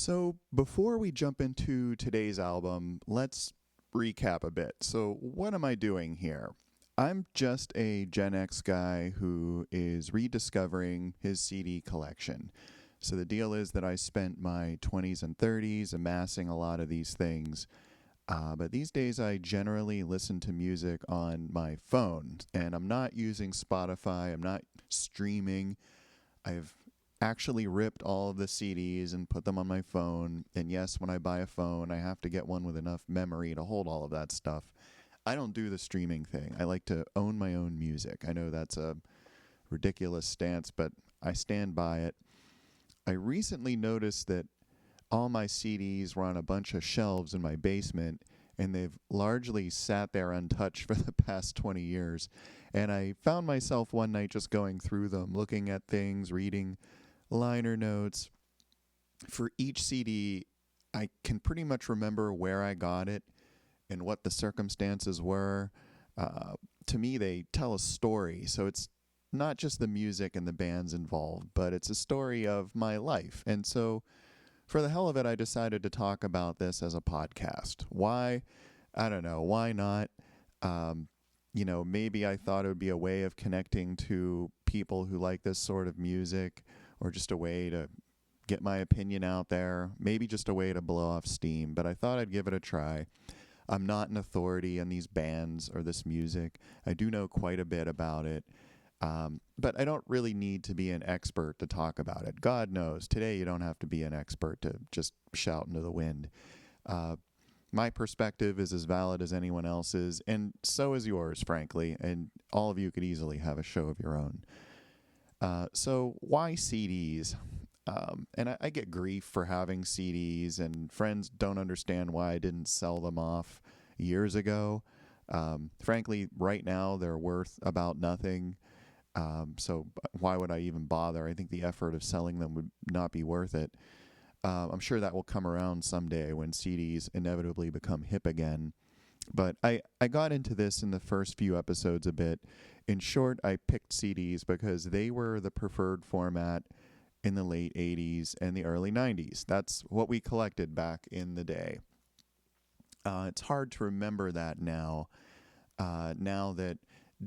So, before we jump into today's album, let's recap a bit. So, what am I doing here? I'm just a Gen X guy who is rediscovering his CD collection. So, the deal is that I spent my 20s and 30s amassing a lot of these things. But these days, I generally listen to music on my phone, and I'm not using Spotify, I'm not streaming. I've actually ripped all of the CDs and put them on my phone. And yes, when I buy a phone, I have to get one with enough memory to hold all of that stuff. I don't do the streaming thing. I like to own my own music. I know that's a ridiculous stance, but I stand by it. I recently noticed that all my CDs were on a bunch of shelves in my basement, and they've largely sat there untouched for the past 20 years. And I found myself one night just going through them, looking at things, reading liner notes. For each CD, I can pretty much remember where I got it and what the circumstances were. To me, they tell a story. So it's not just the music and the bands involved, but it's a story of my life. And so for the hell of it, I decided to talk about this as a podcast. Why? I don't know. Why not? Maybe I thought it would be a way of connecting to people who like this sort of music, or just a way to get my opinion out there, maybe just a way to blow off steam, but I thought I'd give it a try. I'm not an authority on these bands or this music. I do know quite a bit about it, but I don't really need to be an expert to talk about it. God knows, today you don't have to be an expert to just shout into the wind. My perspective is as valid as anyone else's, and so is yours, frankly, and all of you could easily have a show of your own. So why CDs? And I get grief for having CDs, and friends don't understand why I didn't sell them off years ago. Frankly, right now they're worth about nothing. So why would I even bother? I think the effort of selling them would not be worth it. I'm sure that will come around someday when CDs inevitably become hip again. But I got into this in the first few episodes a bit. In short, I picked CDs because they were the preferred format in the late 80s and the early 90s. That's what we collected back in the day. It's hard to remember that now, now that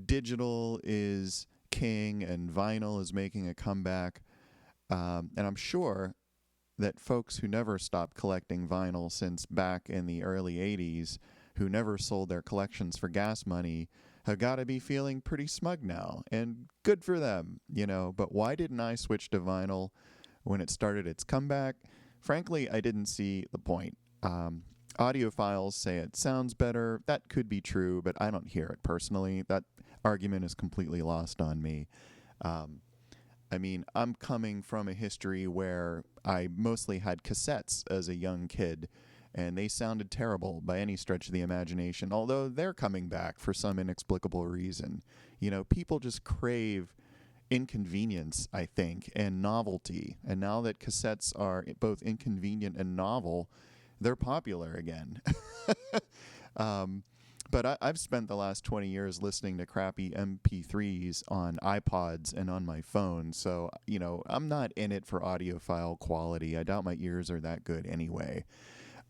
digital is king and vinyl is making a comeback. And I'm sure that folks who never stopped collecting vinyl since back in the early 80s, who never sold their collections for gas money, have got to be feeling pretty smug now. And good for them, But why didn't I switch to vinyl when it started its comeback? Frankly, I didn't see the point. Audiophiles say it sounds better. That could be true, but I don't hear it personally. That argument is completely lost on me. I'm coming from a history where I mostly had cassettes as a young kid, and they sounded terrible by any stretch of the imagination, although they're coming back for some inexplicable reason. People just crave inconvenience, I think, and novelty. And now that cassettes are both inconvenient and novel, they're popular again. But I've spent the last 20 years listening to crappy MP3s on iPods and on my phone. So, I'm not in it for audiophile quality. I doubt my ears are that good anyway.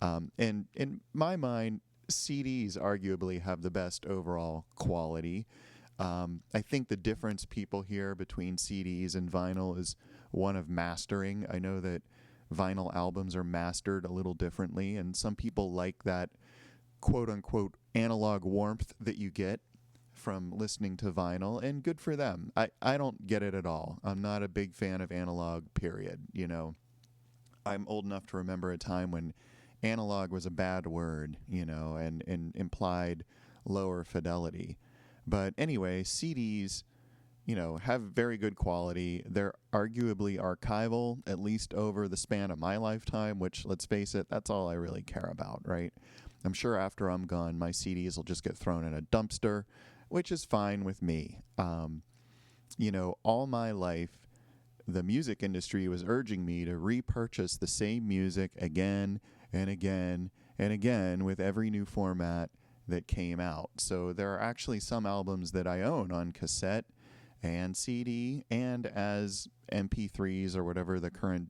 And in my mind, CDs arguably have the best overall quality. I think the difference people hear between CDs and vinyl is one of mastering. I know that vinyl albums are mastered a little differently, and some people like that quote-unquote analog warmth that you get from listening to vinyl, and good for them. I don't get it at all. I'm not a big fan of analog, period. I'm old enough to remember a time when analog was a bad word, and implied lower fidelity. But anyway, CDs, have very good quality. They're arguably archival, at least over the span of my lifetime, which, let's face it, that's all I really care about, right? I'm sure after I'm gone, my CDs will just get thrown in a dumpster, which is fine with me. All my life, the music industry was urging me to repurchase the same music again and again and again with every new format that came out. So there are actually some albums that I own on cassette and CD and as MP3s or whatever the current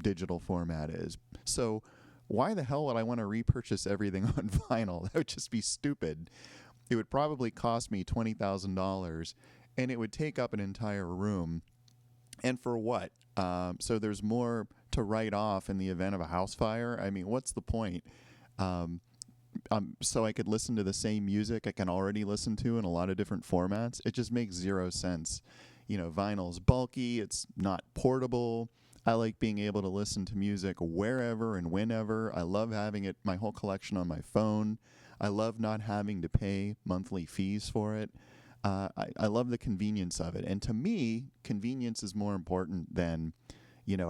digital format is. So why the hell would I want to repurchase everything on vinyl? That would just be stupid. It would probably cost me $20,000, and it would take up an entire room. And for what? So there's more to write off in the event of a house fire. I mean, what's the point? So I could listen to the same music I can already listen to in a lot of different formats. It just makes zero sense. Vinyl's bulky. It's not portable. I like being able to listen to music wherever and whenever. I love having my whole collection on my phone. I love not having to pay monthly fees for it. I love the convenience of it. And to me, convenience is more important than,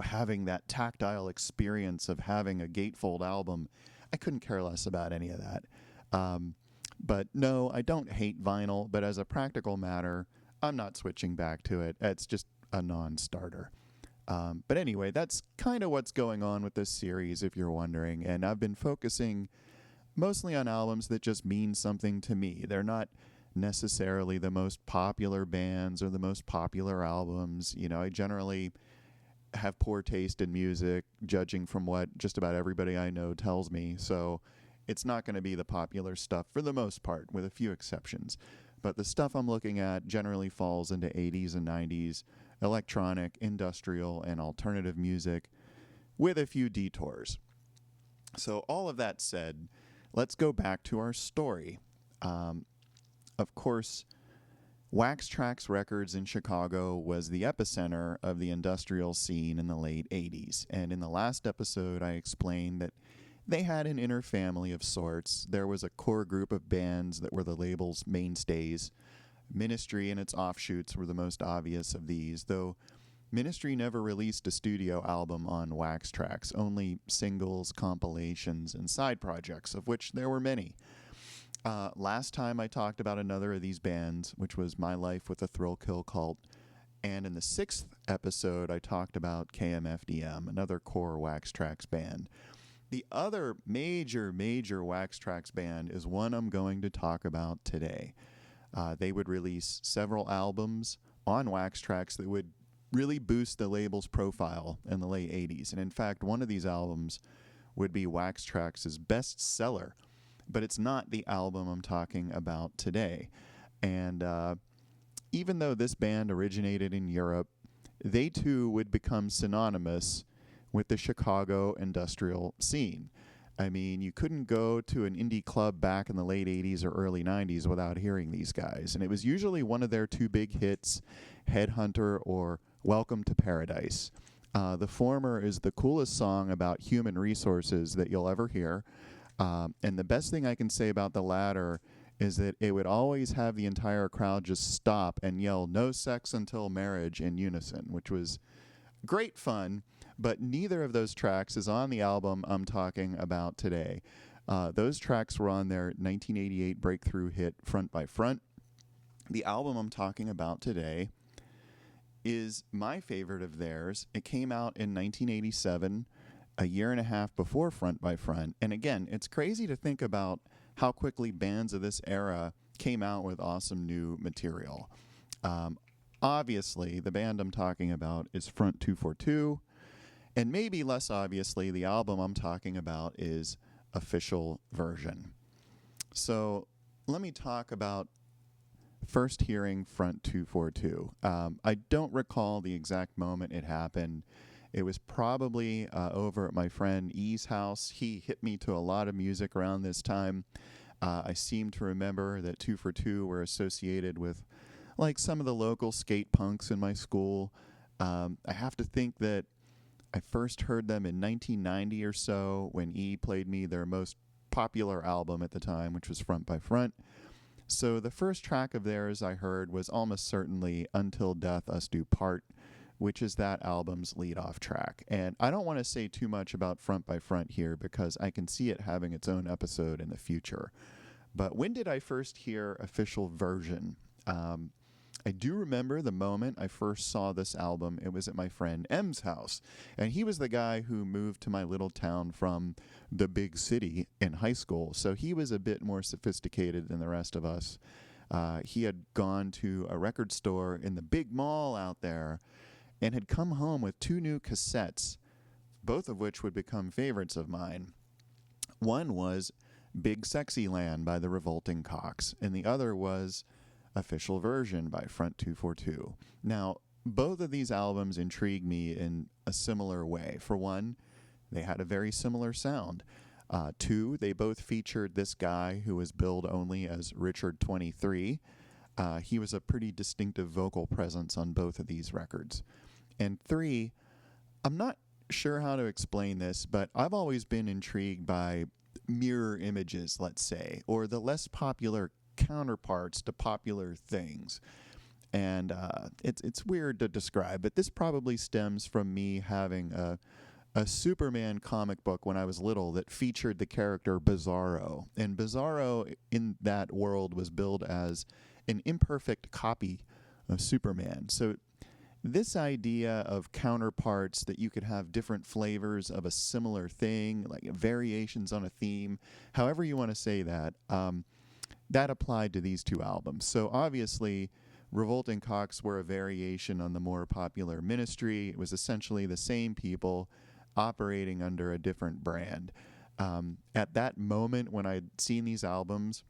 having that tactile experience of having a gatefold album. I couldn't care less about any of that. But no, I don't hate vinyl, but as a practical matter, I'm not switching back to it. It's just a non-starter. But anyway, that's kind of what's going on with this series, if you're wondering. And I've been focusing mostly on albums that just mean something to me. They're not necessarily the most popular bands or the most popular albums. I generally have poor taste in music, judging from what just about everybody I know tells me. So it's not going to be the popular stuff for the most part, with a few exceptions. But the stuff I'm looking at generally falls into 80s and 90s electronic, industrial, and alternative music, with a few detours. So all of that said, let's go back to our story. Of course, Wax Trax Records in Chicago was the epicenter of the industrial scene in the late 80s. And in the last episode, I explained that they had an inner family of sorts. There was a core group of bands that were the label's mainstays. Ministry and its offshoots were the most obvious of these, though Ministry never released a studio album on Wax Trax, only singles, compilations, and side projects, of which there were many. Last time I talked about another of these bands, which was My Life with a Thrill Kill Cult, and in the 6th episode I talked about KMFDM, another core Wax Trax band. The other major Wax Trax band is one I'm going to talk about today. They would release several albums on Wax Trax that would really boost the label's profile in the late 80s. And in fact, one of these albums would be Wax Trax's best seller, but it's not the album I'm talking about today. And even though this band originated in Europe, they too would become synonymous with the Chicago industrial scene. I mean, you couldn't go to an indie club back in the late 80s or early 90s without hearing these guys. And it was usually one of their two big hits, Headhunter or Welcome to Paradise. The former is the coolest song about human resources that you'll ever hear. And the best thing I can say about the latter is that it would always have the entire crowd just stop and yell, "No sex until marriage," in unison, which was great fun. But neither of those tracks is on the album I'm talking about today. Those tracks were on their 1988 breakthrough hit, Front by Front. The album I'm talking about today is my favorite of theirs. It came out in 1987, a year and a half before Front by Front. And again, it's crazy to think about how quickly bands of this era came out with awesome new material. Obviously, the band I'm talking about is Front 242. And maybe less obviously, the album I'm talking about is Official Version. So let me talk about first hearing Front 242. I don't recall the exact moment it happened. It was probably over at my friend E's house. He hit me to a lot of music around this time. I seem to remember that 242 were associated with like some of the local skate punks in my school. I have to think that I first heard them in 1990 or so when E played me their most popular album at the time, which was Front by Front. So the first track of theirs I heard was almost certainly Until Death Us Do Part, which is that album's lead-off track. And I don't want to say too much about Front by Front here because I can see it having its own episode in the future. But when did I first hear Official Version? I do remember the moment I first saw this album. It was at my friend M's house. And he was the guy who moved to my little town from the big city in high school. So he was a bit more sophisticated than the rest of us. He had gone to a record store in the big mall out there and had come home with 2 new cassettes both of which would become favorites of mine. One was Big Sexy Land by the Revolting Cocks, and the other was Official Version by Front 242. Now, both of these albums intrigue me in a similar way. For one, they had a very similar sound. Two, they both featured this guy who was billed only as Richard 23. He was a pretty distinctive vocal presence on both of these records. And three, I'm not sure how to explain this, but I've always been intrigued by mirror images, let's say, or the less popular counterparts to popular things. And it's weird to describe, but this probably stems from me having a Superman comic book when I was little that featured the character Bizarro. And Bizarro in that world was billed as an imperfect copy of Superman. So this idea of counterparts, that you could have different flavors of a similar thing, like variations on a theme, however you want to say that, that applied to these two albums. So obviously, Revolting Cocks were a variation on the more popular Ministry. It was essentially the same people operating under a different brand. At that moment when I'd seen these albums,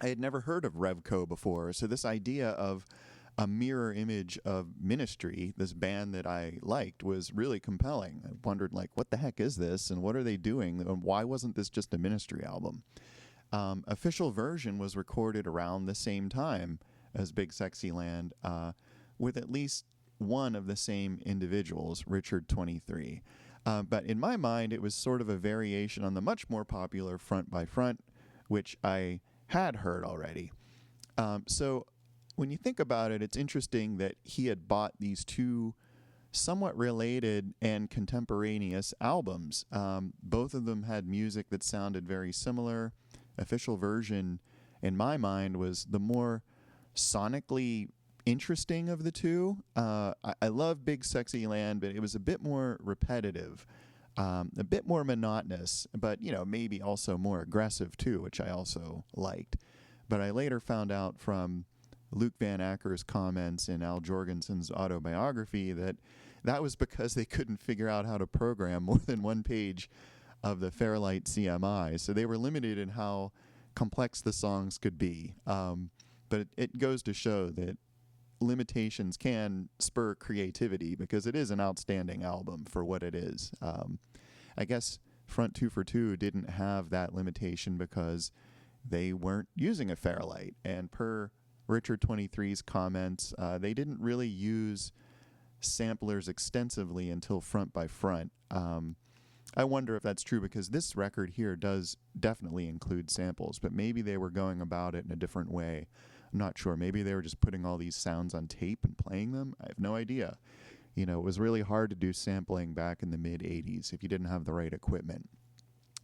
I had never heard of Revco before. So this idea of a mirror image of Ministry, this band that I liked, was really compelling. I wondered, like, what the heck is this, and what are they doing, and why wasn't this just a Ministry album? Official Version was recorded around the same time as Big Sexy Land, with at least one of the same individuals, Richard 23. But in my mind, it was sort of a variation on the much more popular Front by Front, which I had heard already. So when you think about it, it's interesting that he had bought these two somewhat related and contemporaneous albums. Both of them had music that sounded very similar. Official Version, in my mind, was the more sonically interesting of the two. I love Big Sexy Land, but it was a bit more repetitive, a bit more monotonous, but, you know, maybe also more aggressive too, which I also liked. But I later found out from Luke Van Acker's comments in Al Jorgensen's autobiography that that was because they couldn't figure out how to program more than one page of the Fairlight CMI. So they were limited in how complex the songs could be. But it goes to show that limitations can spur creativity, because it is an outstanding album for what it is. I guess Front 242 didn't have that limitation because they weren't using a Fairlight. And per Richard 23's comments, they didn't really use samplers extensively until Front by Front. I wonder if that's true, because this record here does definitely include samples, but maybe they were going about it in a different way. I'm not sure. Maybe they were just putting all these sounds on tape and playing them. I have no idea. You know, it was really hard to do sampling back in the mid-'80s if you didn't have the right equipment.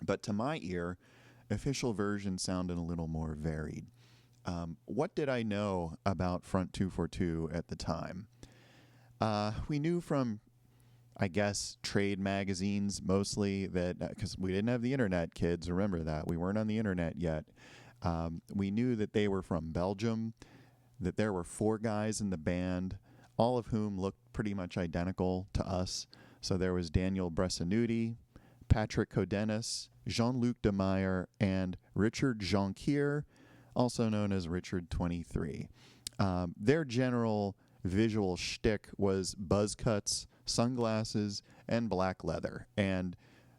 But to my ear, Official Version sounded a little more varied. What did I know about Front 242 at the time? We knew from, I guess, trade magazines mostly that, because we didn't have the internet, kids, remember that. We weren't on the internet yet. We knew that they were from Belgium, that there were 4 guys in the band, all of whom looked pretty much identical to us. So there was Daniel Bressanuti, Patrick Codenas, Jean-Luc Demeyer, and Richard Jonquier, also known as Richard 23. Their general visual shtick was buzz cuts, sunglasses, and black leather. And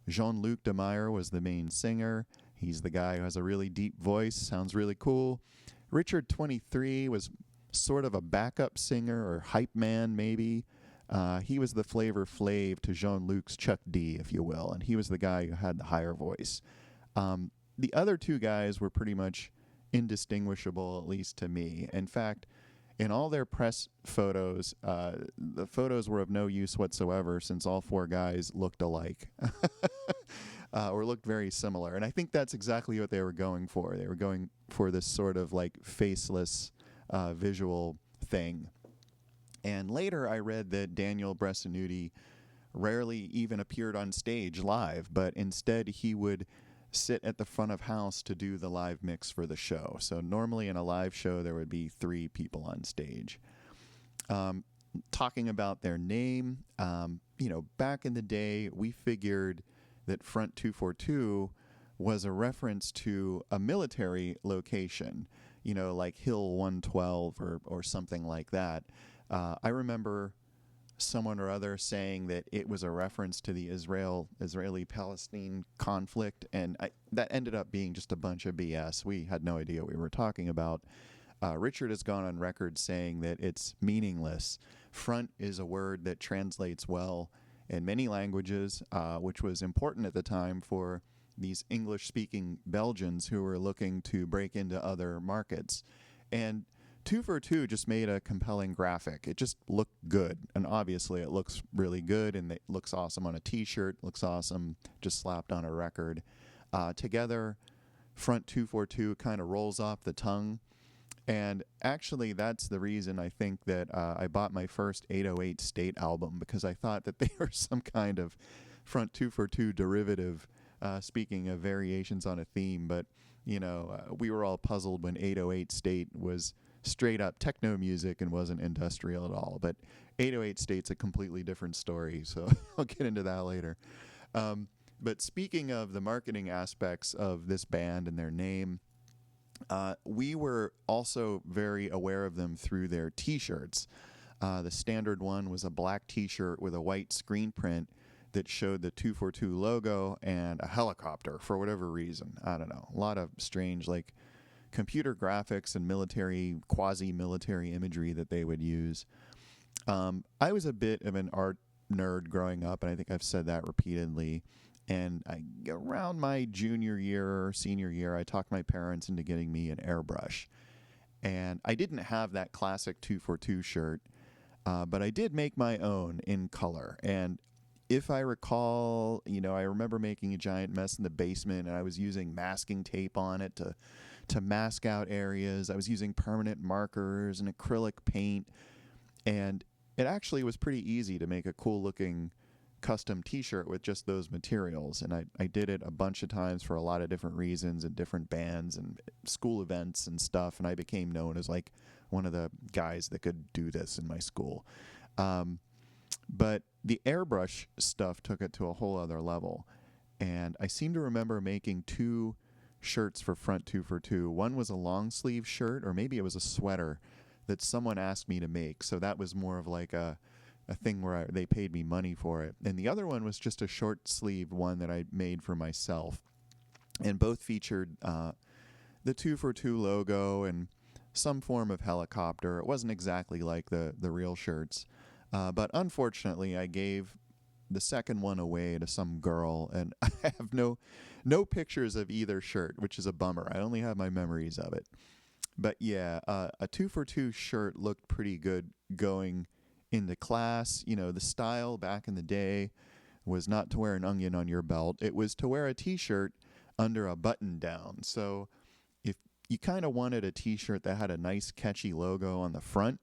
Jean-Luc Demeyer was the main singer. He's the guy who has a really deep voice, sounds really cool. Richard 23 was sort of a backup singer or hype man, maybe. He was the Flavor Flav to Jean-Luc's Chuck D, if you will, and he was the guy who had the higher voice. The other 2 guys were pretty much indistinguishable, at least to me. In fact, in all their press photos, the photos were of no use whatsoever, since all 4 guys looked alike. Or looked very similar. And I think that's exactly what they were going for. They were going for this sort of like faceless visual thing. And later I read that Daniel Bressanuti rarely even appeared on stage live, but instead he would sit at the front of house to do the live mix for the show. So normally in a live show there would be 3 people on stage. Talking about their name, back in the day, we figured that Front 242 was a reference to a military location, like Hill 112 or something like that. I remember someone or other saying that it was a reference to the Israeli-Palestine conflict, and that ended up being just a bunch of BS. We had no idea what we were talking about. Richard has gone on record saying that it's meaningless. Front is a word that translates well in many languages, which was important at the time for these English-speaking Belgians who were looking to break into other markets. And 2 for 2 just made a compelling graphic. It just looked good, and obviously it looks really good, and it looks awesome on a t-shirt, looks awesome just slapped on a record. Together, Front 242 kind of rolls off the tongue, and actually that's the reason I think that I bought my first 808 State album, because I thought that they were some kind of Front 242 derivative, speaking of variations on a theme, but we were all puzzled when 808 State was straight up techno music and wasn't industrial at all. But 808 State's a completely different story, so I'll get into that later. But speaking of the marketing aspects of this band and their name, we were also very aware of them through their t-shirts. The standard one was a black t-shirt with a white screen print that showed the 242 logo and a helicopter for whatever reason. I don't know. A lot of strange, like, computer graphics and military, quasi-military imagery that they would use. I was a bit of an art nerd growing up, and I think I've said that repeatedly. And around my junior year or senior year, I talked my parents into getting me an airbrush. And I didn't have that classic 242 shirt, but I did make my own in color. And if I recall, I remember making a giant mess in the basement, and I was using masking tape on it to mask out areas. I was using permanent markers and acrylic paint, and it actually was pretty easy to make a cool-looking custom t-shirt with just those materials. And I did it a bunch of times for a lot of different reasons and different bands and school events and stuff, and I became known as like one of the guys that could do this in my school. But the airbrush stuff took it to a whole other level, and I seem to remember making 2 shirts for Front 2 for 2. One was a long sleeve shirt, or maybe it was a sweater that someone asked me to make, so that was more of like a thing where they paid me money for it. And the other one was just a short sleeve one that I made for myself, and both featured the 2 for 2 logo and some form of helicopter. It wasn't exactly like the real shirts, but unfortunately I gave the second one away to some girl, and I have no pictures of either shirt, which is a bummer. I only have my memories of it. But yeah, a 2 for 2 shirt looked pretty good going into class. The style back in the day was not to wear an onion on your belt. It was to wear a t-shirt under a button down. So if you kind of wanted a t-shirt that had a nice catchy logo on the front,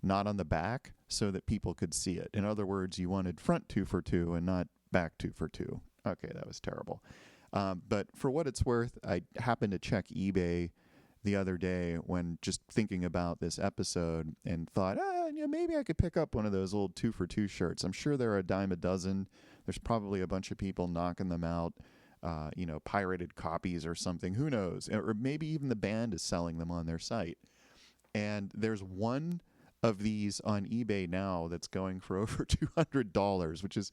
not on the back, so that people could see it. In other words, you wanted front 2 for 2 and not back 2 for 2. Okay, that was terrible. But for what it's worth, I happened to check eBay the other day when just thinking about this episode, and thought, maybe I could pick up one of those old 2 for 2 shirts. I'm sure they're a dime a dozen. There's probably a bunch of people knocking them out, pirated copies or something. Who knows? Or maybe even the band is selling them on their site. And there's one of these on eBay now that's going for over $200, which is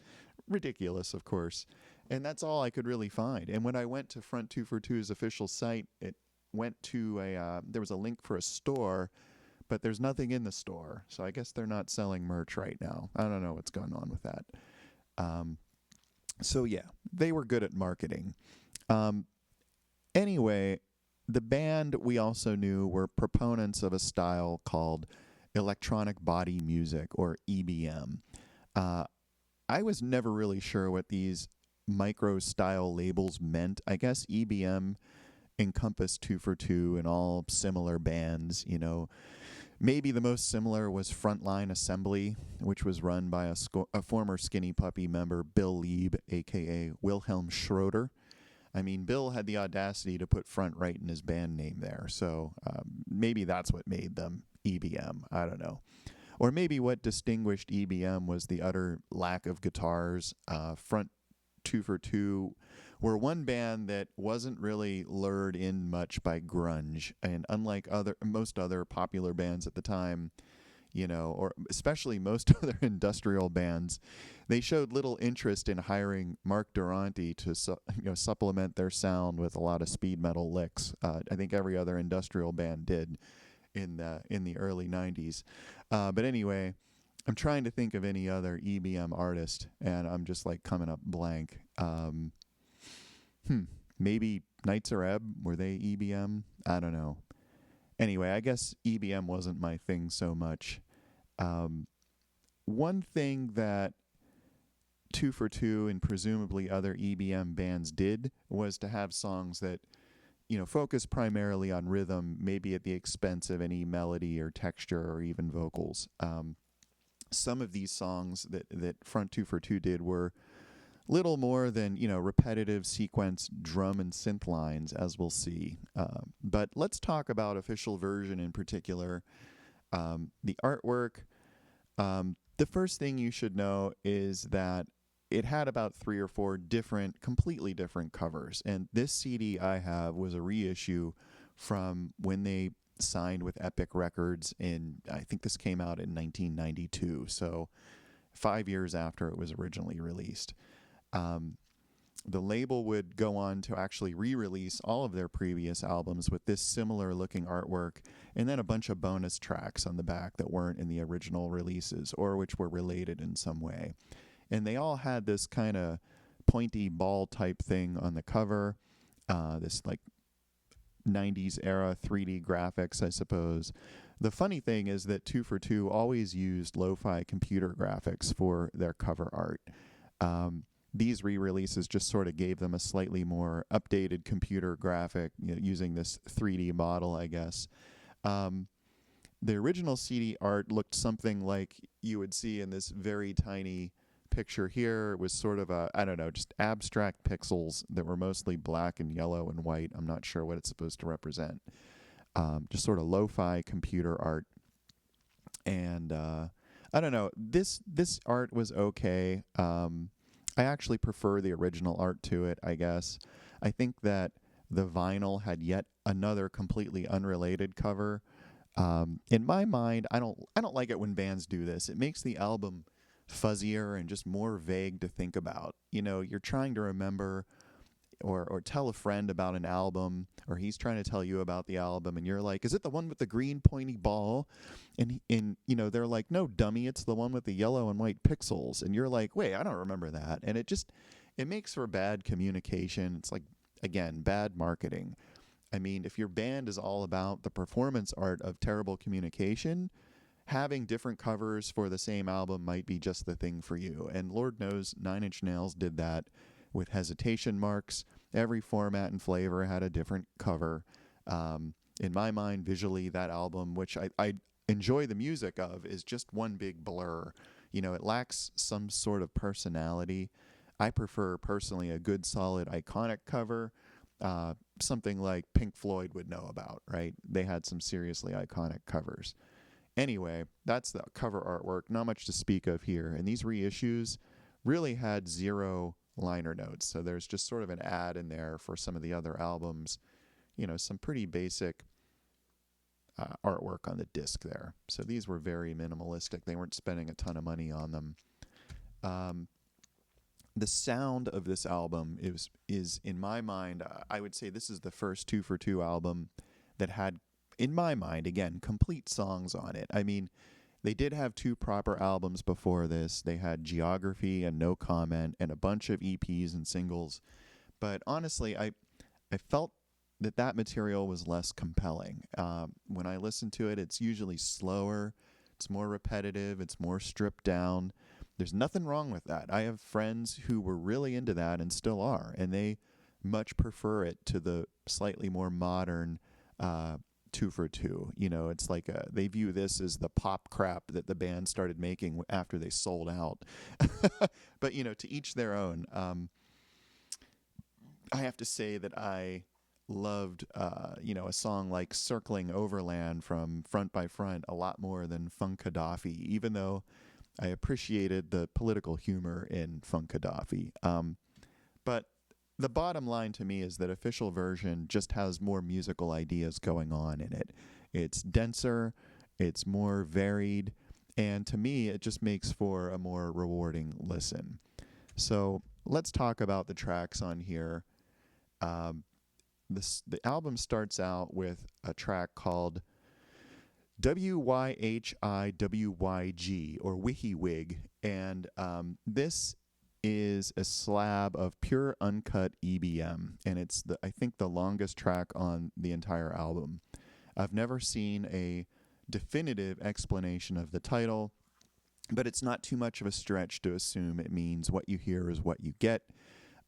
ridiculous, of course. And that's all I could really find. And when I went to Front 2 for 2's official site, it went to there was a link for a store, but there's nothing in the store. So I guess they're not selling merch right now. I don't know what's going on with that. So yeah, they were good at marketing. Anyway, the band, we also knew, were proponents of a style called electronic body music, or EBM. I was never really sure what these micro style labels meant. I guess EBM encompassed 2 for 2 and all similar bands. Maybe the most similar was Frontline Assembly, which was run by a former Skinny Puppy member, Bill Lieb, a.k.a. Wilhelm Schroeder. I mean, Bill had the audacity to put front right in his band name there, so maybe that's what made them EBM. I don't know. or maybe what distinguished EBM was the utter lack of guitars. Front Two for Two were one band that wasn't really lured in much by grunge, and unlike most other popular bands at the time, or especially most other industrial bands, they showed little interest in hiring Mark Durante to supplement their sound with a lot of speed metal licks. I think every other industrial band did in the early '90s. But anyway, I'm trying to think of any other EBM artist, and I'm just like coming up blank. Maybe Knights of Ebb, were they EBM? I don't know. Anyway, I guess EBM wasn't my thing so much. One thing that Two for Two and presumably other EBM bands did was to have songs that, focus primarily on rhythm, maybe at the expense of any melody or texture or even vocals. Some of these songs that Front Two for Two did were little more than, repetitive sequence drum and synth lines, as we'll see. But let's talk about Official Version in particular. The artwork. The first thing you should know is that it had about 3 or 4 completely different covers. And this CD I have was a reissue from when they signed with Epic Records I think this came out in 1992. So 5 years after it was originally released. The label would go on to actually re-release all of their previous albums with this similar looking artwork, and then a bunch of bonus tracks on the back that weren't in the original releases or which were related in some way. And they all had this kind of pointy ball type thing on the cover, this like 90s era 3D graphics, I suppose. The funny thing is that Two for Two always used lo-fi computer graphics for their cover art. These re-releases just sort of gave them a slightly more updated computer graphic, using this 3D model, I guess. The original CD art looked something like you would see in this very tiny picture here. It was sort of just abstract pixels that were mostly black and yellow and white. I'm not sure what it's supposed to represent. Just sort of lo-fi computer art. And I don't know. This art was okay. I actually prefer the original art to it, I guess. I think that the vinyl had yet another completely unrelated cover. In my mind, I don't like it when bands do this. It makes the album fuzzier and just more vague to think about. You're trying to remember or tell a friend about an album, or he's trying to tell you about the album, and you're like, is it the one with the green pointy ball? And they're like, no, dummy, it's the one with the yellow and white pixels. And you're like, wait, I don't remember that. And it makes for bad communication. It's like, again, bad marketing. I mean, if your band is all about the performance art of terrible communication, having different covers for the same album might be just the thing for you. And Lord knows Nine Inch Nails did that with Hesitation Marks. Every format and flavor had a different cover. In my mind, visually, that album, which I enjoy the music of, is just one big blur. It lacks some sort of personality. I prefer, personally, a good, solid, iconic cover, something like Pink Floyd would know about, right? They had some seriously iconic covers. Anyway, that's the cover artwork. Not much to speak of here. And these reissues really had 0 liner notes. So there's just sort of an ad in there for some of the other albums. Some pretty basic artwork on the disc there. So these were very minimalistic. They weren't spending a ton of money on them. The sound of this album is in my mind, I would say this is the first Two for Two album that had, in my mind, again, complete songs on it. I mean, they did have 2 proper albums before this. They had Geography and No Comment and a bunch of EPs and singles. But honestly, I felt that material was less compelling. When I listen to it, it's usually slower, it's more repetitive, it's more stripped down. There's nothing wrong with that. I have friends who were really into that and still are, and they much prefer it to the slightly more modern Two for Two. It's like they view this as the pop crap that the band started making after they sold out. But, to each their own. I have to say that I loved, a song like Circling Overland from Front by Front a lot more than Funk Gaddafi, even though I appreciated the political humor in Funk Gaddafi. But the bottom line to me is that official version just has more musical ideas going on in it. It's denser, it's more varied, and to me, it just makes for a more rewarding listen. So let's talk about the tracks on here. Um, the album starts out with a track called WYHIWYG or WikiWig, and this is a slab of pure uncut EBM, and it's I think the longest track on the entire album. I've never seen a definitive explanation of the title, but it's not too much of a stretch to assume it means what you hear is what you get.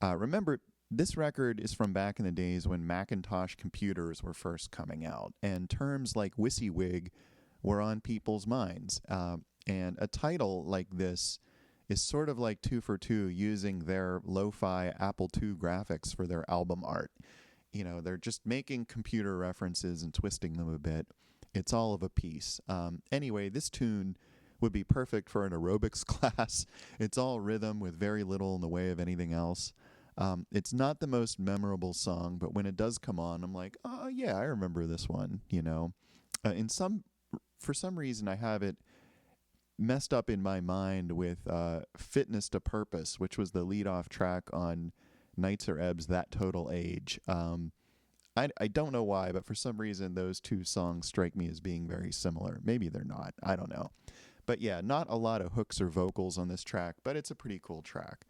Remember, this record is from back in the days when Macintosh computers were first coming out, and terms like WYSIWYG were on people's minds. And a title like this is sort of like 2 for 2 using their lo-fi Apple II graphics for their album art. You know, they're just making computer references and twisting them a bit. It's all of a piece. Anyway, this tune would be perfect for an aerobics class. It's all rhythm with very little in the way of anything else. It's not the most memorable song, but when it does come on, I'm like, oh yeah, I remember this one. You know, for some reason, I have it messed up in my mind with "Fitness to Purpose," which was the lead-off track on Nights Are Ebb's "That Total Age." I don't know why, but for some reason, those two songs strike me as being very similar. Maybe they're not. I don't know. But yeah, not a lot of hooks or vocals on this track, but it's a pretty cool track.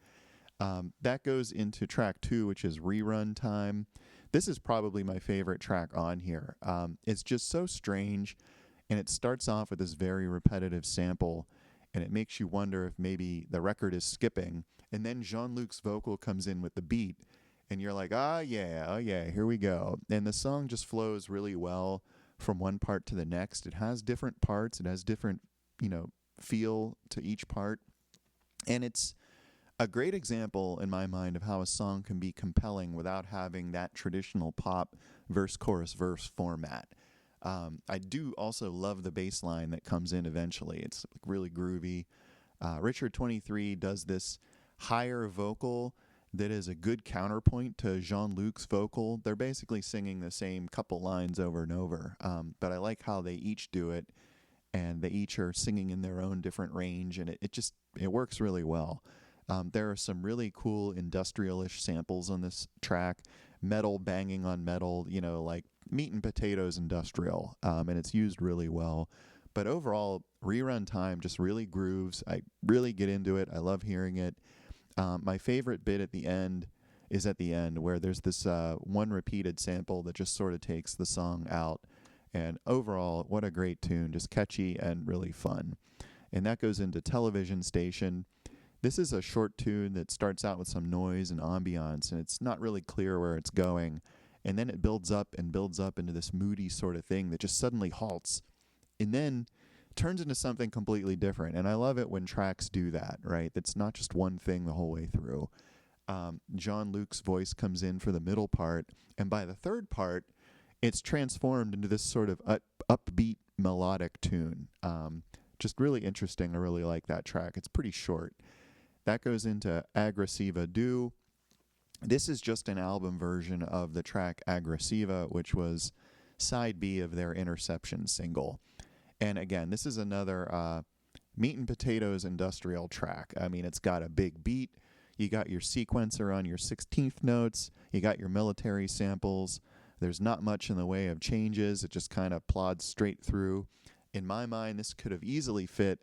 That goes into track 2, which is Rerun Time. This is probably my favorite track on here. It's just so strange, and it starts off with this very repetitive sample, and it makes you wonder if maybe the record is skipping, and then Jean-Luc's vocal comes in with the beat, and you're like, oh yeah, here we go. And the song just flows really well from one part to the next. It has different parts. It has different, feel to each part, and it's a great example in my mind of how a song can be compelling without having that traditional pop verse chorus verse format. I do also love the bass line that comes in eventually. It's really groovy. Richard 23 does this higher vocal that is a good counterpoint to Jean-Luc's vocal. They're basically singing the same couple lines over and over, but I like how they each do it, and they each are singing in their own different range, and it works really well. There are some really cool industrial-ish samples on this track, metal banging on metal, like meat and potatoes industrial, and it's used really well. But overall, Rerun Time just really grooves. I really get into it. I love hearing it. My favorite bit at the end is at the end where there's this one repeated sample that just sort of takes the song out. And overall, what a great tune, just catchy and really fun. And that goes into Television Station. This is a short tune that starts out with some noise and ambiance, and it's not really clear where it's going. And then it builds up into this moody sort of thing that just suddenly halts, and then turns into something completely different. And I love it when tracks do that, right? That's not just one thing the whole way through. Jean-Luc's voice comes in for the middle part, and by the third part, it's transformed into this sort of upbeat melodic tune. Just really interesting. I really like that track. It's pretty short. That goes into Aggressiva Do. This is just an album version of the track Aggressiva, which was side B of their Interception single. And again, this is another meat and potatoes industrial track. I mean, it's got a big beat. You got your sequencer on your 16th notes. You got your military samples. There's not much in the way of changes. It just kind of plods straight through. In my mind, this could have easily fit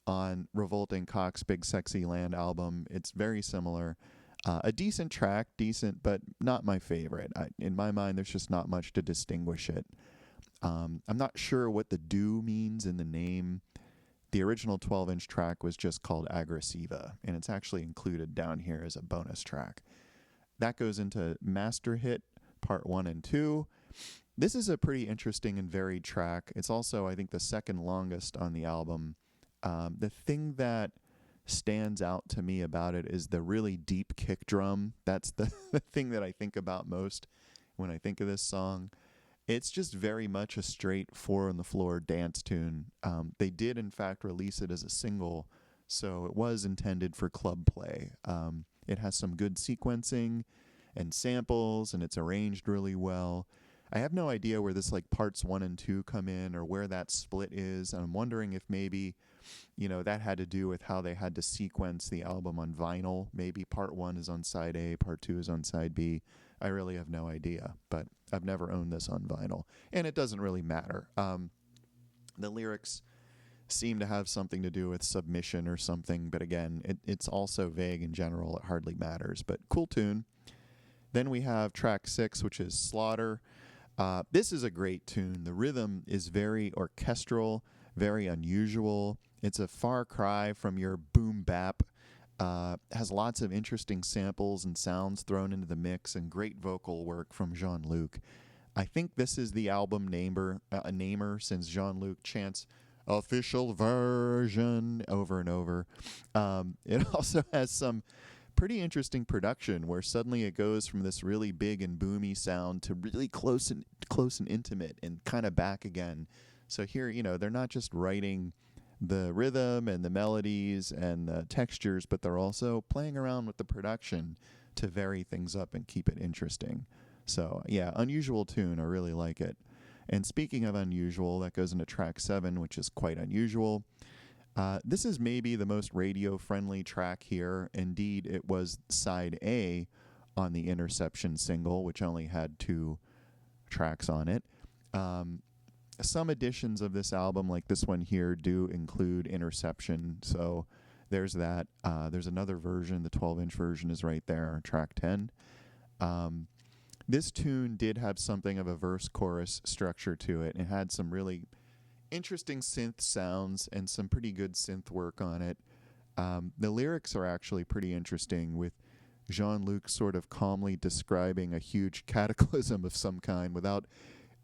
on Revolting Cock's Big Sexy Land album. It's very similar. A decent track, but not my favorite. In my mind, there's just not much to distinguish it. I'm not sure what the do means in the name. The original 12-inch track was just called Aggressiva, and it's actually included down here as a bonus track. That goes into Master Hit, Part 1 and 2. This is a pretty interesting and varied track. It's also, I think, the second longest on the album. The thing that stands out to me about it is the really deep kick drum. That's the thing that I think about most when I think of this song. It's just very much a straight four on the floor dance tune. They did, in fact, release it as a single, so it was intended for club play. It has some good sequencing and samples, and it's arranged really well. I have no idea where this like parts 1 and 2 come in or where that split is. And I'm wondering if maybe, that had to do with how they had to sequence the album on vinyl. Maybe part 1 is on side A, part 2 is on side B. I really have no idea, but I've never owned this on vinyl, and it doesn't really matter. The lyrics seem to have something to do with submission or something, but again, it's also vague in general. It hardly matters, but cool tune. Then we have track 6, which is Slaughter. This is a great tune. The rhythm is very orchestral, very unusual. It's a far cry from your boom bap. Has lots of interesting samples and sounds thrown into the mix, and great vocal work from Jean-Luc. I think this is the album namer since Jean-Luc chants official version over and over. It also has some pretty interesting production where suddenly it goes from this really big and boomy sound to really close and intimate and kind of back again. So here, they're not just writing the rhythm and the melodies and the textures, but they're also playing around with the production to vary things up and keep it interesting. So yeah, unusual tune. I really like it. And speaking of unusual, that goes into track 7, which is quite unusual. This is maybe the most radio-friendly track here. Indeed, it was side A on the Interception single, which only had 2 tracks on it. Some editions of this album, like this one here, do include Interception, so there's that. There's another version. The 12-inch version is right there, track 10. This tune did have something of a verse-chorus structure to it. It had some really interesting synth sounds and some pretty good synth work on it. The lyrics are actually pretty interesting, with Jean-Luc sort of calmly describing a huge cataclysm of some kind without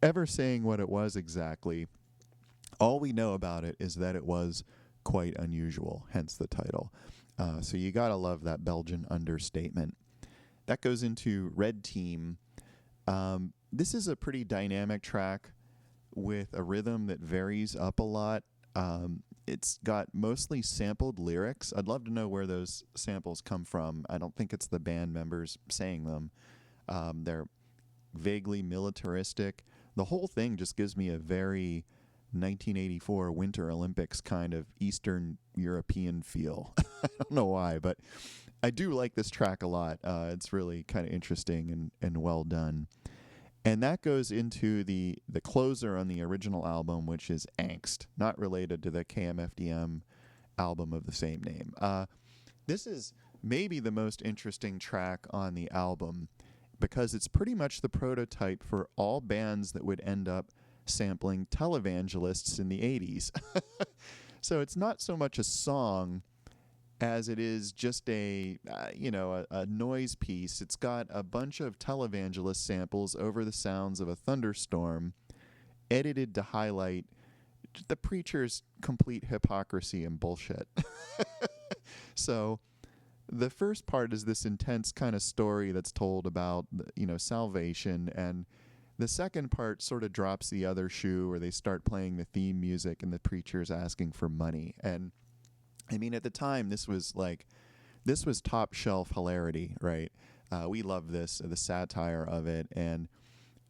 ever saying what it was exactly. All we know about it is that it was quite unusual, hence the title. So you gotta love that Belgian understatement. That goes into Red Team. This is a pretty dynamic track with a rhythm that varies up a lot. It's got mostly sampled lyrics. I'd love to know where those samples come from. I don't think it's the band members saying them. They're vaguely militaristic. The whole thing just gives me a very 1984 Winter Olympics kind of Eastern European feel. I don't know why, but I do like this track a lot. It's really kind of interesting and well done. And that goes into the closer on the original album, which is Angst, not related to the KMFDM album of the same name. This is maybe the most interesting track on the album because it's pretty much the prototype for all bands that would end up sampling televangelists in the 80s. So it's not so much a song as it is just a noise piece. It's got a bunch of televangelist samples over the sounds of a thunderstorm, edited to highlight the preacher's complete hypocrisy and bullshit. So the first part is this intense kind of story that's told about, salvation, and the second part sort of drops the other shoe where they start playing the theme music and the preacher's asking for money. And I mean, at the time, this was top shelf hilarity, right? We love this, the satire of it, and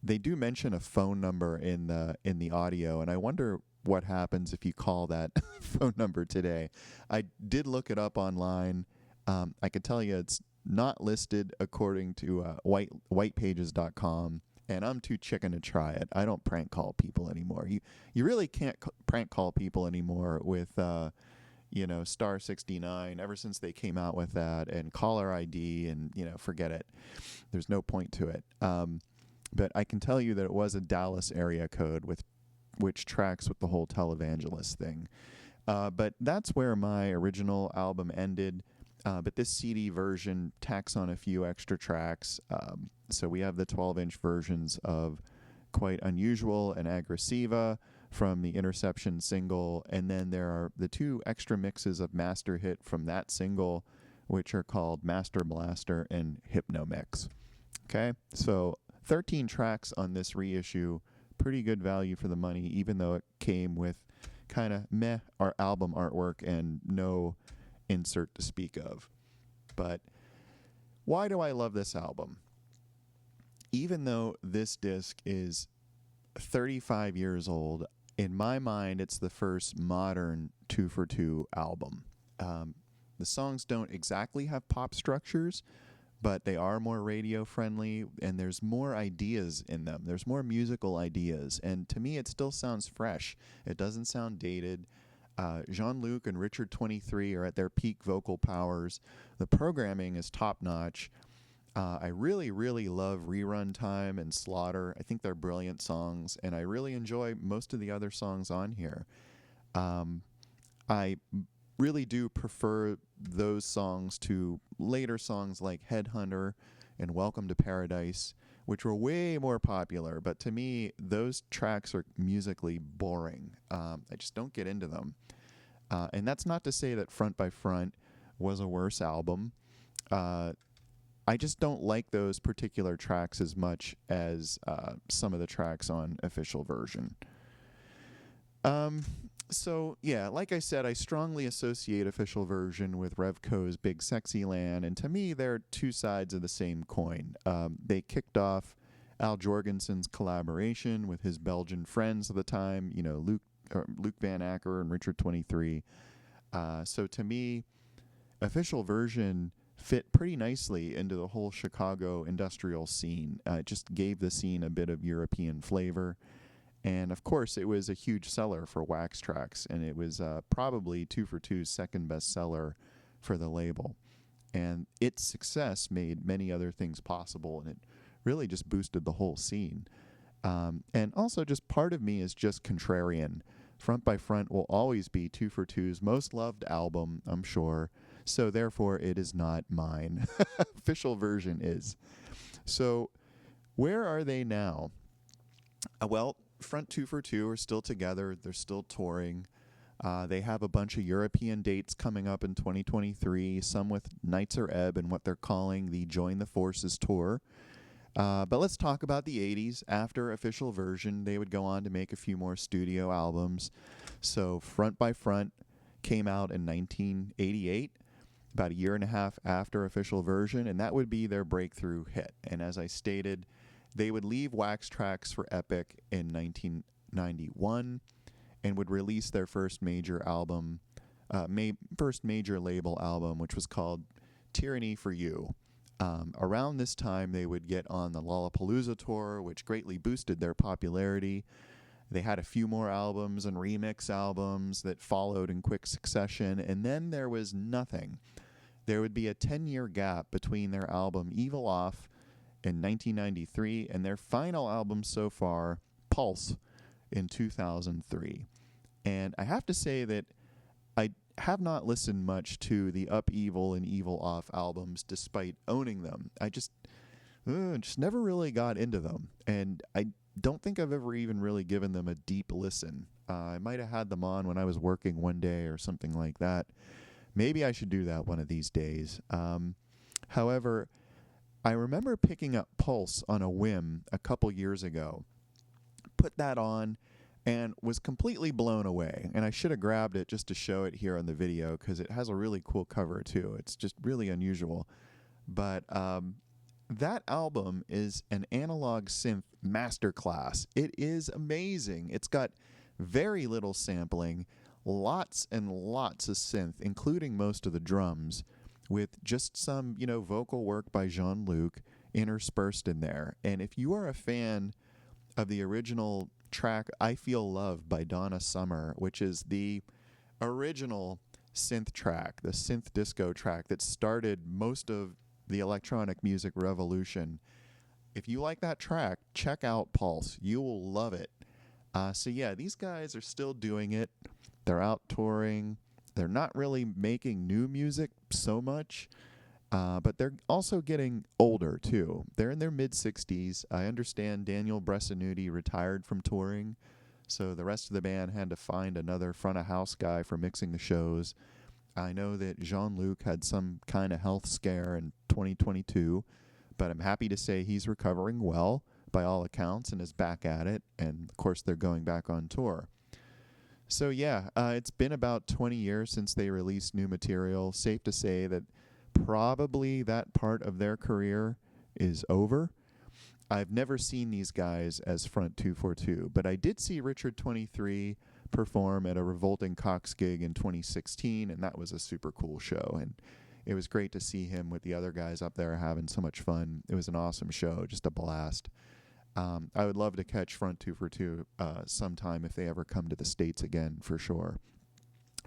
they do mention a phone number in the audio, and I wonder what happens if you call that phone number today. I did look it up online. I could tell you it's not listed according to whitepages.com, and I'm too chicken to try it. I don't prank call people anymore. You really can't prank call people anymore with Star 69, ever since they came out with that, and caller ID, and, forget it. There's no point to it. But I can tell you that it was a Dallas area code which tracks with the whole televangelist thing. But that's where my original album ended. But this CD version tacks on a few extra tracks. So we have the 12-inch versions of Quite Unusual and Aggressiva from the Interception single, and then there are the 2 extra mixes of Master Hit from that single, which are called Master Blaster and Hypno Mix. Okay, so 13 tracks on this reissue, pretty good value for the money, even though it came with kind of meh album artwork and no insert to speak of. But why do I love this album? Even though this disc is 35 years old, in my mind, it's the first modern 2 for 2 album. The songs don't exactly have pop structures, but they are more radio friendly, and there's more ideas in them. There's more musical ideas, and to me, it still sounds fresh. It doesn't sound dated. Jean-Luc and Richard 23 are at their peak vocal powers. The programming is top notch. I really, really love Rerun Time and Slaughter. I think they're brilliant songs, and I really enjoy most of the other songs on here. I really do prefer those songs to later songs like Headhunter and Welcome to Paradise, which were way more popular. But to me, those tracks are musically boring. I just don't get into them. And that's not to say that Front by Front was a worse album. I just don't like those particular tracks as much as some of the tracks on Official Version. So, yeah, like I said, I strongly associate Official Version with Revco's Big Sexy Land, and to me, they're two sides of the same coin. They kicked off Al Jorgensen's collaboration with his Belgian friends at the time, you know, Luke Van Acker and Richard 23. So to me, Official Version fit pretty nicely into the whole Chicago industrial scene. It just gave the scene a bit of European flavor. And of course, it was a huge seller for Wax Trax, and it was probably 2 for 2's second best seller for the label. And its success made many other things possible, and it really just boosted the whole scene. And also, just part of me is just contrarian. Front by Front will always be 2 for 2's most loved album, I'm sure. So therefore, it is not mine. Official Version is. So where are they now? Well, Front 2 for 2 are still together. They're still touring. They have a bunch of European dates coming up in 2023, some with Nights Are Ebb and what they're calling the Join the Forces tour. But let's talk about the 80s. After Official Version, they would go on to make a few more studio albums. So Front by Front came out in 1988, about a year and a half after Official Version, and that would be their breakthrough hit. And as I stated, they would leave Wax Trax for Epic in 1991 and would release their first major album, first major label album, which was called Tyranny for You. Around this time, they would get on the Lollapalooza tour, which greatly boosted their popularity. They had a few more albums and remix albums that followed in quick succession, and then there was nothing. There would be a 10-year gap between their album Evil Off in 1993 and their final album so far, Pulse, in 2003. And I have to say that I have not listened much to the Up Evil and Evil Off albums despite owning them. I just never really got into them. And I don't think I've ever even really given them a deep listen. I might have had them on when I was working one day or something like that. Maybe I should do that one of these days. However, I remember picking up Pulse on a whim a couple years ago, put that on, and was completely blown away. And I should have grabbed it just to show it here on the video because it has a really cool cover too. It's just really unusual. But that album is an analog synth masterclass. It is amazing. It's got very little sampling, lots and lots of synth, including most of the drums, with just some, vocal work by Jean-Luc interspersed in there. And if you are a fan of the original track I Feel Love by Donna Summer, which is the original synth track, the synth disco track that started most of the electronic music revolution, if you like that track, check out Pulse. You will love it. So yeah, these guys are still doing it. They're out touring. They're not really making new music so much, but they're also getting older, too. They're in their mid-60s. I understand Daniel Bressanuti retired from touring, so the rest of the band had to find another front-of-house guy for mixing the shows. I know that Jean-Luc had some kind of health scare in 2022, but I'm happy to say he's recovering well. by all accounts, and is back at it. And of course, they're going back on tour. So yeah, it's been about 20 years since they released new material. Safe to say that probably that part of their career is over. I've never seen these guys as Front 242, but I did see Richard 23 perform at a Revolting Cocks gig in 2016, and that was a super cool show. And it was great to see him with the other guys up there having so much fun. It was an awesome show, just a blast. I would love to catch Front 242 sometime if they ever come to the States again, for sure.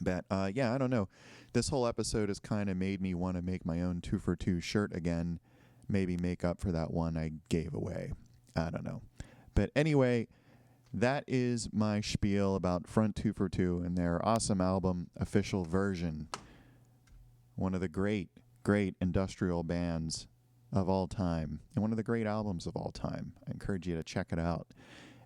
But yeah, I don't know. This whole episode has kind of made me want to make my own 242 shirt again. Maybe make up for that one I gave away. I don't know. But anyway, that is my spiel about Front 242 and their awesome album, Official Version. One of the great industrial bands of all time, and one of the great albums of all time. I encourage you to check it out.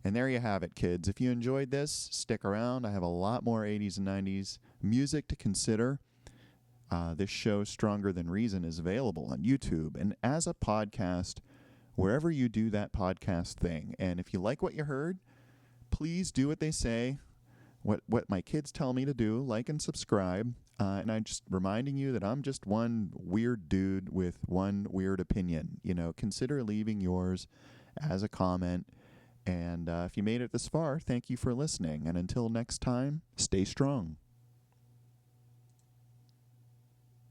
And there you have it, kids. If you enjoyed this, stick around. I have a lot more 80s and 90s music to consider. This show, Stronger Than Reason, is available on YouTube and as a podcast, wherever you do that podcast thing. And if you like what you heard, please do what they say, what my kids tell me to do, like and subscribe. And I'm just reminding you that I'm just one weird dude with one weird opinion. You know, consider leaving yours as a comment. And if you made it this far, thank you for listening. And until next time, stay strong.